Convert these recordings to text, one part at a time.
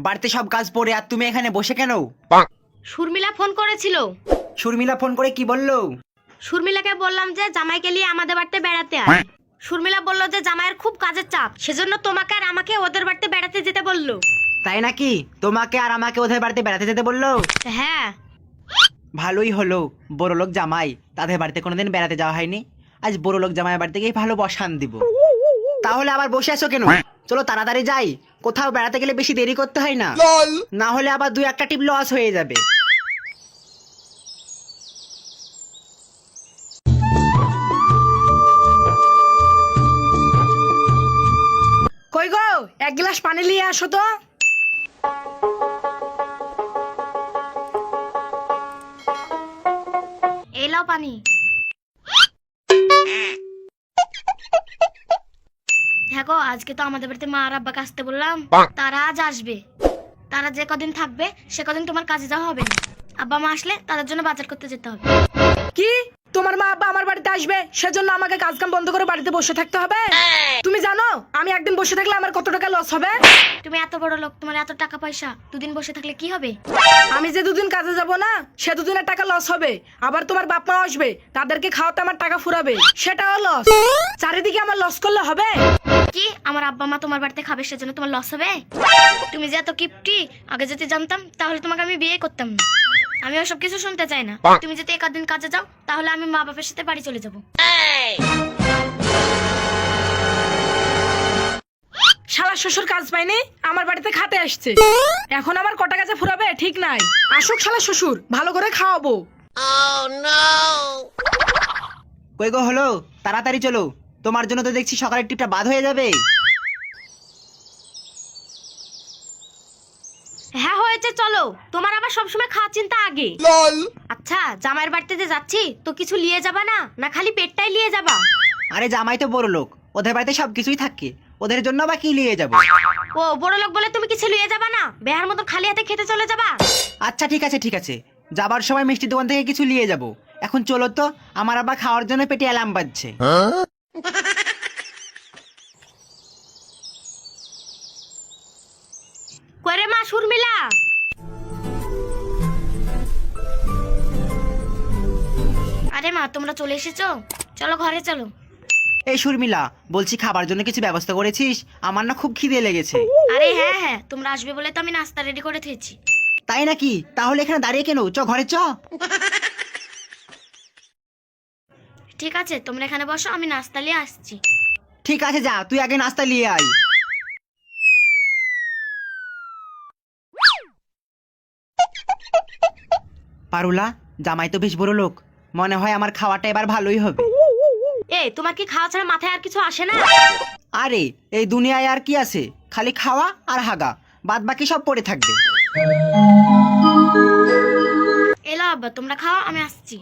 বাড়িতে সব কাজ পড়ে আর তুমি এখানে বসে কেন? শর্মিলা ফোন করেছিল। শর্মিলা ফোন করে কি বললো? শর্মিলাকে বললাম যে জামাইকে নিয়ে আমাদের বাড়িতে বেড়াতে আয়। শর্মিলা বলল যে জামাইয়ের খুব কাজের চাপ, সেজন্য তোমাকে আর আমাকে ওদের বাড়িতে বেড়াতে যেতে বললো। তাই নাকি? তোমাকে আর আমাকে ওদের বাড়িতে বেড়াতে যেতে বললো? হ্যাঁ। ভালোই হলো, বড়লোক জামাই, তাদের বাড়িতে কোনোদিন বেড়াতে যাওয়া হয়নি। আজ বড়লোক জামাইয়ের বাড়িতে গিয়ে ভালো বসান দিব। তাহলে আবার বসে আছো কেন? চলো তাড়াতাড়ি যাই, কোথাও বেড়াতে গেলে বেশি দেরি করতে হয় না, না হলে আবার দুই একটা টিপ লস হয়ে যাবে। কই গো, এক গ্লাস পানি নিয়ে আসো তো। এই লাও পানি। হ্যাঁ গো, আজকে তো আমাদের বাড়িতে মা আর আব্বাকে আসতে বললাম, তারা আজ আসবে। তারা যে কদিন থাকবে সে কদিন তোমার কাজে যাওয়া হবে না। আব্বা মা আসলে তাদের জন্য বাজার করতে যেতে হবে। কি, তোমার মা আব্বা আমার বাড়িতে আসবে সেজন্য আমাকে কাজ কাম বন্ধ করে বাড়িতে বসে থাকতে হবে? তুমি জানো আমি একদিন বসে থাকলে আমার কত টাকা লস হবে? তুমি এত বড় লোক, তোমার এত টাকা পয়সা, দুদিন বসে থাকলে কি হবে? আমি যে দুদিন কাজে যাব না সে দুদিনের টাকা লস হবে। আবার তোমার বাপ মা আসবে, তাদেরকে খাওয়াতে আমার টাকা ফুরাবে, সেটাও লস। চারিদিকে আমার লস করলে হবে? কি, আমার আব্বা মা তোমার বাড়িতে খাবে সেজন্য তোমার লস হবে? তুমি যে এত কিপটি, আগে যদি জানতাম তাহলে তোমাকে আমি বিয়ে করতাম না। আমি ওসব কিছু শুনতে চাই না। তুমি যদি একদিন কাজে যাও তাহলে আমি মা বাবার সাথে বাড়ি চলে যাব। শালা শ্বশুর কাজ পাইনি, আমার বাড়িতে খাতে আসছে, এখন আমার কটা কাজে ফুরাবে ঠিক নাই। আসুক শালা শ্বশুর, ভালো করে খাওয়াবো। কই গো, হলো, তাড়াতাড়ি চলো, তোমার জন্য তো দেখছি সকালের টিপটা বাদ হয়ে যাবে। হ্যাঁ হয়েছে, চলো। তোমার আবার সবসময় খাওয়া চিন্তা আগে। আচ্ছা, জামাইয়ের বাড়িতে যে যাচ্ছি তো কিছু নিয়ে যাবা না, না খালি পেটটাই নিয়ে যাবা? আরে জামাই তো বড় লোক, ওদের বাড়িতে সবকিছুই থাকে, ওদের জন্য বা কি নিয়ে যাবো? ও বড় লোক বলে তুমি কিছু নিয়ে যাবা না, বেহার মতন খালি হাতে খেতে চলে যাবা? আচ্ছা ঠিক আছে ঠিক আছে, যাবার সময় মিষ্টি দোকান থেকে কিছু নিয়ে যাব। এখন চলো তো, আমার আবার খাওয়ার জন্য পেটে অ্যালার্ম বাজছে। করে মা শর্মিলা। আরে মা, তোমরা চলে এসেছো, চলো ঘরে চলো। এই শর্মিলা, বলছি খাবার জন্য কিছু ব্যবস্থা করেছিস? আমার না খুব খিদে লেগেছে। আরে হ্যাঁ হ্যাঁ, তোমরা আসবে বলে তো আমি নাস্তা রেডি করে থেছি। তাই নাকি? তাহলে এখানে দাঁড়িয়ে কেন, চ ঘরে চ। ঠিক আছে, তোমরা এখানে বসো, আমি নাস্তা নিয়ে আসছি। ঠিক আছে, যা, তুই আগে নাস্তা নিয়ে আয়। পারুলা, জামাই তো বেশ বড় লোক, মনে হয় আমার খাওয়াটা এবার ভালোই হবে। এই, তোমার কি খাওয়া ছাড়া মাথায় আর কিছু আসে না? আরে এই দুনিয়ায় আর কি আছে, খালি খাওয়া আর হাগা, বাদ বাকি সব পড়ে থাকবে। এলো আব্বা, তোমরা খাও, আমি আসছি।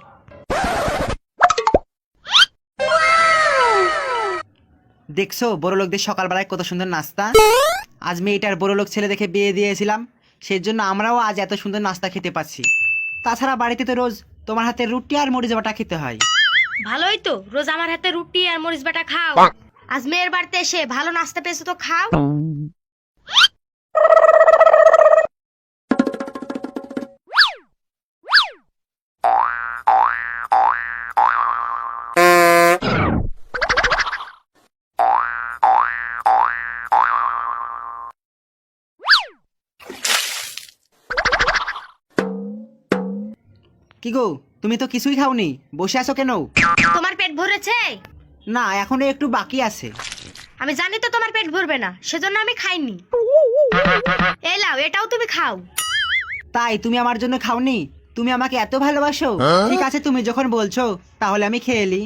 দেখছো বড় লোকদের সকালবেলায় কত সুন্দর নাস্তা। আজ মেয়েটার বড় লোক ছেলে দেখে বিয়ে দিয়েছিলাম, সেই জন্য আমরাও আজ এত সুন্দর নাস্তা খেতে পাচ্ছি। তাছাড়া বাড়িতে তো রোজ তোমার হাতে রুটি আর মরিচ বাটা খেতে হয়। ভালোই তো, রোজ আমার হাতে রুটি আর মরিচ বাটা খাও। আজ মেয়ের বাড়িতে এসে ভালো নাস্তা পেয়েছো তো খাও। কি গো, তুমি তো কিছুই খাওনি, বসে আছো কেন? তোমার পেট ভরেছে? না, এখনো একটু বাকি আছে। আমি জানি তো তোমার পেট ভরবে না, সেজন্য আমি খাইনি। এই লাও, এটাও তুমি খাও। তাই তুমি আমার জন্য খাওনি? তুমি আমাকে এত ভালোবাসো? ঠিক আছে, তুমি যখন বলছো তাহলে আমি খেয়ে নি।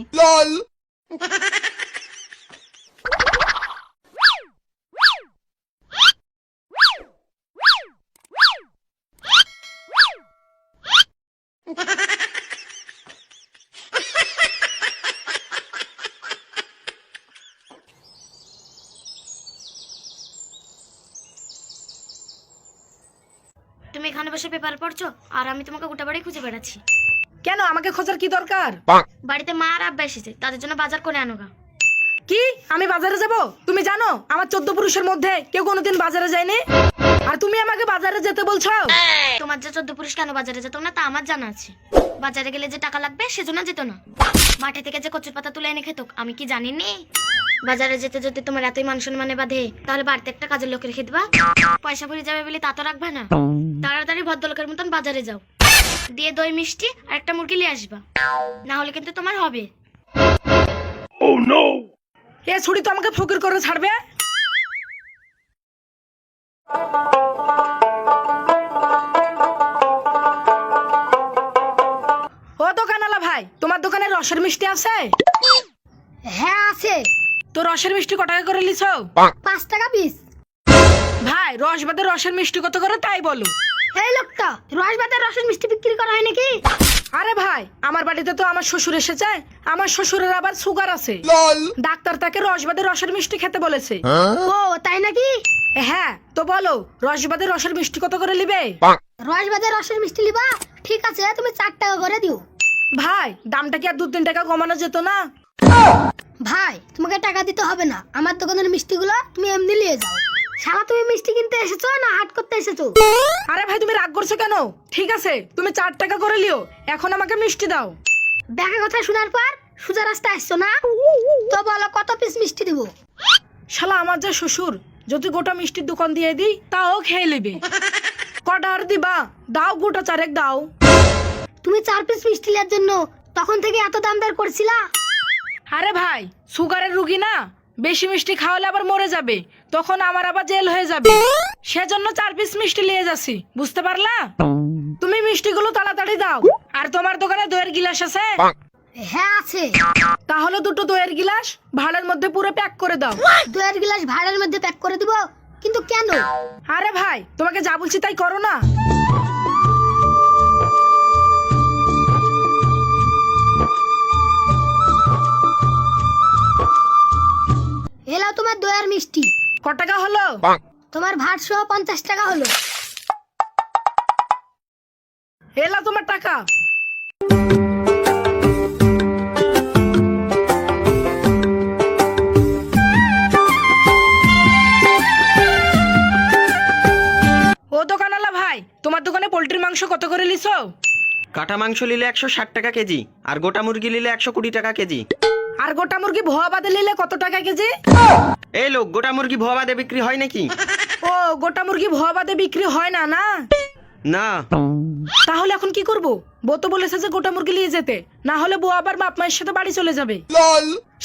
তুমি এখানে বসে পেপার পড়ছো আর আমি তোমাকে গোটা বাড়ি খুঁজে বেড়াচ্ছি। কেন, আমাকে খোঁজার কি দরকার? বাড়িতে মা আর আব্বা এসেছে, তাদের জন্য বাজার করে আনোগা। কি, আমি বাজারে যাব? তুমি জানো আমার 14 পুরুষের মধ্যে কেউ কোনোদিন বাজারে যায়নি, আর তুমি আমাকে বলছো? তোমার যে 14 পুরুষ কেন বাজারে যেত না তা আমার জানা আছে। বাজারে গেলে যে টাকা লাগবে সেজন্য যেত না। মাঠে থেকে যে কচুর পাতা তুলে এনে খেত আমি কি জানিনি? বাজারে যেতে যেতে তোমার এতই মান সম্মানে বাঁধে, তাহলে বাড়িতে একটা কাজের লোক রেখে দিবা। পয়সা ভরে যাবে বলে তা তো রাখবা না। তাড়াতাড়ি ভদ্রলোকের মতন বাজারে যাও, দিয়ে দই মিষ্টি আর একটা মুরগি নিয়ে আসবা, না হলে কিন্তু তোমার হবে। এ ছুরি তো আমাকে ফকির করে ছাড়বে। ও দোকানওয়ালা ভাই, তোমার দোকানে রসের মিষ্টি আছে? হ্যাঁ আছে। তো রসের মিষ্টি কত টাকা করে লিছো? 5 টাকা পিস। ভাই রস বাদে রসের মিষ্টি কত করে তাই বলো। এই লোকটা, রস বাদে রসের মিষ্টি বিক্রি করা হয় নাকি? আরে ভাই, আমার বাড়িতে তো আমার শ্বশুর এসেছে, আমার শ্বশুরের আবার সুগার আছে, ডাক্তার তাকে রস বাদে রসের মিষ্টি খেতে বলেছে। ও তাই নাকি? হ্যাঁ, তো বলো রস বাদে রসের মিষ্টি কত করে নিবে? রস বাদে রসের মিষ্টি লিবা? ঠিক আছে, তুমি 4 টাকা করে দিও। ভাই দামটা কি আর 2-3 টাকা কমানো যেত না? ভাই তোমাকে টাকা দিতে হবে না, আমার দোকানের মিষ্টিগুলো তুমি এমনি নিয়ে যাও। শালা তুমি মিষ্টি কিনতে এসেছো না হাট করতে এসেছো? আরে ভাই তুমি রাগ করছো কেন? ঠিক আছে তুমি 4 টাকা করে লিও, এখন আমাকে মিষ্টি দাও। ব্যাগের কথা শোনার পর সোজা রাস্তা আসছো না? তো বলো কত পিস মিষ্টি দিব? শালা আমার যে শ্বশুর, যদি গোটা মিষ্টির দোকান দিয়ে দিই তাও খেয়ে নেবে। কটা আর দিবা? দাও গোটা 4 দাও। তুমি 4 পিস মিষ্টি নেওয়ার জন্য তখন থেকে এত দাম দর করছিলা? আরে ভাই সুগারের রুগী না, বেশি মিষ্টি খাওয়ালে আবার মরে যাবে, তখন আমার আবার জেল হয়ে যাবে, সেজন্য 4 পিস মিষ্টি নিয়ে যাচ্ছি, বুঝতে পারলা? তুমি মিষ্টিগুলো তাড়াতাড়ি দাও। আর তোমার দোকানে দইয়ের গিলাস আছে? হ্যাঁ আছে। তাহলে 2টো দইয়ের গিলাস ভাড়ার মধ্যে পুরো প্যাক করে দাও। দইয়ের গ্লাস ভাড়ার মধ্যে প্যাক করে দিব? কিন্তু কেন? আরে ভাই তোমাকে যা বলছি তাই করো না। এলাও তোমার দইয়ের মিষ্টি। ক টাকা হলো? তোমার ভাত সহ 50 টাকা হলো। এলা তোমার টাকা। ও দোকানওয়ালা ভাই, তোমার দোকানে পোল্ট্রির মাংস কত করে লিছো? কাটা মাংস নিলে 160 টাকা কেজি, আর গোটা মুরগি নিলে 120 টাকা কেজি। আর গোটা মুরগি ভুয়া বাদে নিলে কত টাকা কেজি? এই লোক, গোটা মুরগি ভুয়া বাদে বিক্রি হয় নাকি? ও গোটা মুরগি ভুয়া বাদে বিক্রি হয় না না? না। তাহলে এখন কি করব? বউ তো বলেছে যে গোটা মুরগি নিয়ে যেতে, না হলে বউ আবার বাপ মায়ের সাথে বাড়ি চলে যাবে।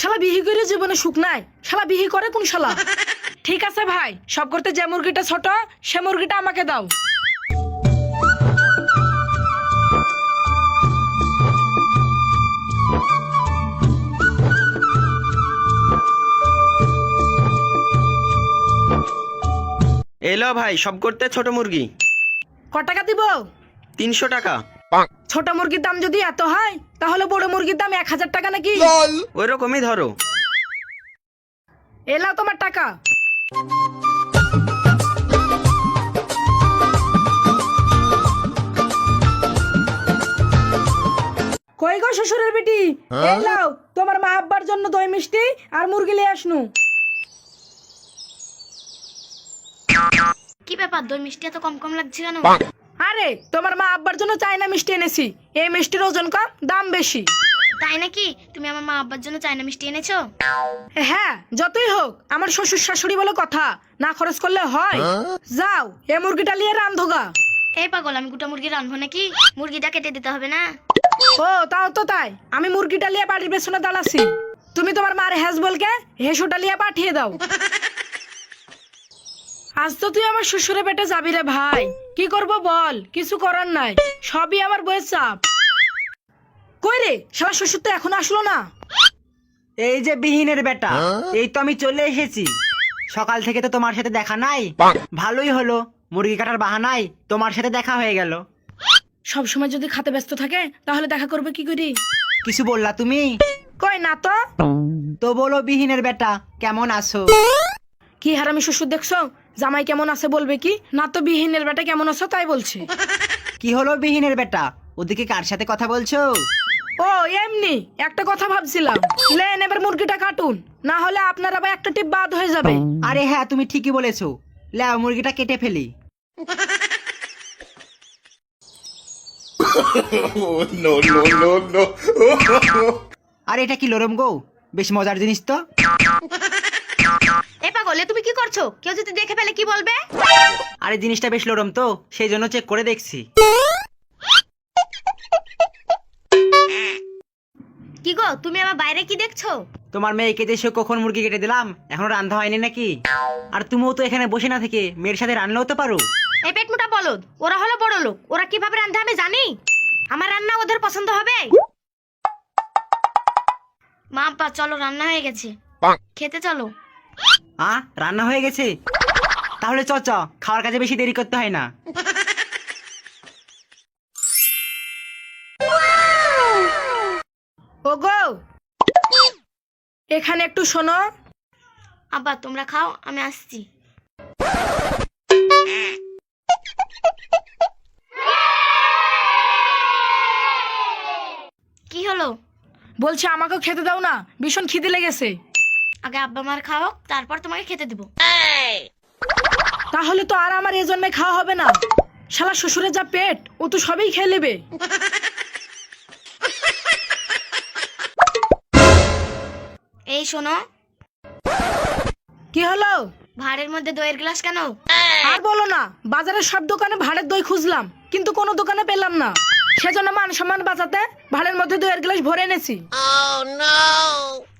শালা বিহি করে জীবনে সুখ নাই, শালা বিহি করে কোন শালা? ঠিক আছে ভাই, সব করতে যে মুরগিটা ছোট সে মুরগিটা আমাকে দাও। এলো ভাই, সব করতে ছোট মুরগি। ক টাকা দিব? 300 টাকা। ছোট মুরগির দাম যদি এত হয় তাহলে বড় মুরগির দাম 1000 টাকা নাকি? ওই রকমই ধরো। এলাও তোমার টাকা। কই গো শ্বশুরের বেটি, এলাও তোমার মা আব্বার জন্য দই মিষ্টি আর মুরগি নিয়ে আসনু। কি ব্যাপার, দই মিষ্টি এত কম কম লাগছে কেন? আরে তোমার মা আব্বার জন্য চায়না মিষ্টি এনেছি, এই মিষ্টির ওজন কম, দাম বেশি। তাই নাকি? তুমি আমার মা আব্বার জন্য চায়না মিষ্টি এনেছো? হ্যাঁ, যতই হোক আমার শ্বশুর শাশুড়ি বলে কথা, না খরচ করলে হয়। যাও এ মুরগিটা নিয়ে রান্ধোগা। এই পাগল, আমি গোটা মুরগি রাঁধবো নাকি? মুরগিটা কেটে দিতে হবে না? ও তাও তো তাই, আমি মুরগিটা নিয়ে বাড়ির পেছনে দাঁড়াচ্ছি, তুমি তোমার মার হ্যাস বলকে হেসোটা নিয়ে পাঠিয়ে দাও। আজ তো তুই আমার শ্বশুরের পেটে যাবি রে ভাই, কি করব বল, কিছু করার নাই, সবই আমার বইয়ের চাপ। কই রে শালা, শ্বশুর তো এখন আসলো না। এই যে বিহীনের বেটা, এই তো আমি চলে এসেছি। সকাল থেকে তো তোমার সাথে দেখা নাই, ভালোই হলো, মুরগি কাটার বাহানায় তোমার সাথে দেখা হয়ে গেল। সব সময় যদি খাতে ব্যস্ত থাকে তাহলে দেখা করবে কি করি? কিছু বললা তুমি? কই না তো। তো বলো বিহীনের বেটা, কেমন আছো? কি হারামি শ্বশুর দেখছো, জামাই কেমন আছে বলবে কি না, তো বিহীনের বেটা কেমন আছো তাই বলছে। কি হলো বিহীনের বেটা, ওদিকে কার সাথে কথা বলছো? ও এমনি একটা কথা ভাবছিলাম, লেন এবার মুরগিটা কাটুন, না হলে আপনার আবার একটা টিপ বাদ হয়ে যাবে। আরে হ্যাঁ, তুমি ঠিকই বলেছো, লেও মুরগিটা কেটে ফেলি। no, no, no, no. আর এটা কি লরম গো, বেশ মজার জিনিস তো। এ পাগলে তুমি কি করছো? কেউ যদি দেখে ফেলে কি বলবে? আরে জিনিসটা বেশ লরম তো, সেই জন্য চেক করে দেখছি। কি গো, তুমি আমার বাইরে কি দেখছো? তোমার মেয়েকে যে সে কখন মুরগি কেটে দিলাম, এখনো রান্না হয়নি নাকি? আর তুমিও তো এখানে বসে না থেকে মেয়ের সাথে রান্নাও তো পারো। এই পেটমোটা বলদ, ওরা হলো বড় লোক, ওরা কিভাবে রান্না আমি জানি। আমার রান্না ওদের পছন্দ হবে? মা আব্বা চলো, রান্না হয়ে গেছে, খেতে চলো। রান্না হয়ে গেছে? তাহলে চ চ, খাওয়ার কাজে বেশি দেরি করতে হয় না। ওগো, এখানে একটু শোনো। আব্বা তোমরা খাও, আমি আসছি। কি হলো? বলছি আমাকেও খেতে দাও না, ভীষণ খিদে লেগেছে। আগে আব্বা মার খাও, তারপর তোমাকে খেতে দেবো। তাহলে তো আর আমার এজন্য খাওয়া হবে না। শালা শ্বশুরের যা পেট, ও তো সবই খেয়ে নেবে। এই শোনো, কি হলো? ভাঁড়ের মধ্যে দইয়ের গ্লাস কেন? আর বলো না, বাজারের সব দোকানে ভাড়ের দই খুঁজলাম, কিন্তু কোনো দোকানে পেলাম না। সেজন্য মান সম্মান বাঁচাতে ভাড়ের মধ্যে দইয়ের গ্লাস ভরে এনেছি।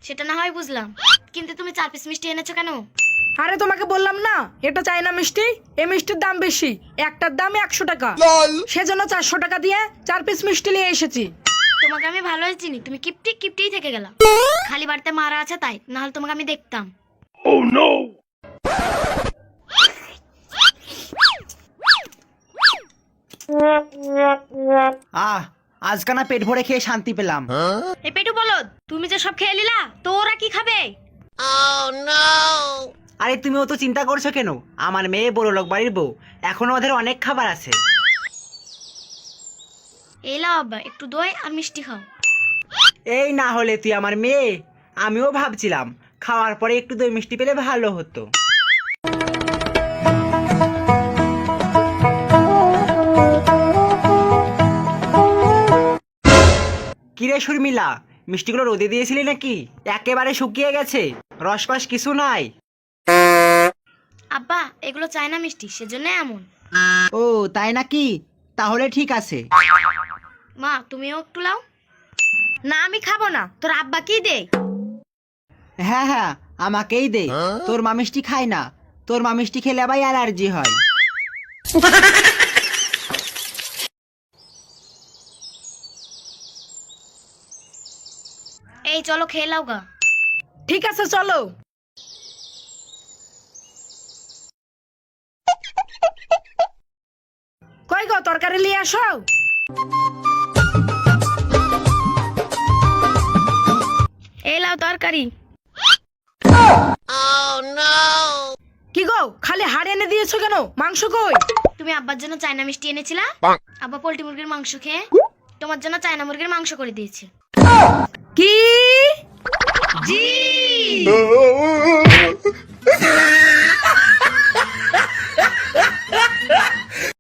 সেটা না হয় বুঝলাম, কিন্তু তুমি 4 পিস মিষ্টি এনেছো কেন? আরে তোমাকে বললাম না, এটা চাইনা মিষ্টি, এই মিষ্টির দাম বেশি, একটার দাম 100 টাকা। সেজন্য 400 টাকা দিয়ে 4 পিস মিষ্টি নিয়ে এসেছি। তোমাকে আমি ভালোই চিনি, তুমি কিপটি কিপটিই থেকে গেলা। খালি বাড়িতে মারা আছে তাই, না হলে তোমাকে আমি দেখতাম। আজকে না পেট ভরে খেয়ে শান্তি পেলাম। এই পেটু বলদ, তুমি যে সব খেয়ে নিলা, তো ওরা কি খাবে? আরে তুমিও তো চিন্তা করছো কেন? আমার মেয়ে বড় লোক বাড়ির বউ, এখনো ওদের অনেক খাবার আছে। এই লাও আব্বা, একটু দই আর মিষ্টি খাও। এই না হলে তুই আমার মেয়ে, আমিও ভাবছিলাম খাওয়ার পরে একটু দই মিষ্টি পেলে ভালো হতো। কিরে শর্মিলা, মিষ্টিগুলো রোদে দিয়েছিলি নাকি? একেবারে শুকিয়ে গেছে, রসকস কিছু নাই। আব্বা এগুলো চায়না মিষ্টি, সেজন্য এমন। ও তাই নাকি? তাহলে ঠিক আছে। মা তুমিও একটু লাও। না আমি খাবো না, তোর আব্বা কি দে? হ্যাঁ হ্যাঁ, আমাকেই দে। তোর মা মিষ্টি খায় না, তোর মা মিষ্টি খেলে আবার অ্যালার্জি হয়। এই চলো খেয়ে লাও গা। ঠিক আছে চলো। কই গো, তরকারি নিয়ে আসো। এই লাও তরকারি। কি গো, খালি হাড় এনে দিয়েছো কেন? মাংস কই? তুমি আব্বার জন্য চায়না মিষ্টি এনেছিলা, আব্বা পোল্ট্রি মুরগির মাংস খেয়ে তোমার জন্য চায়না মুরগির মাংস করে দিয়েছে। কি? জি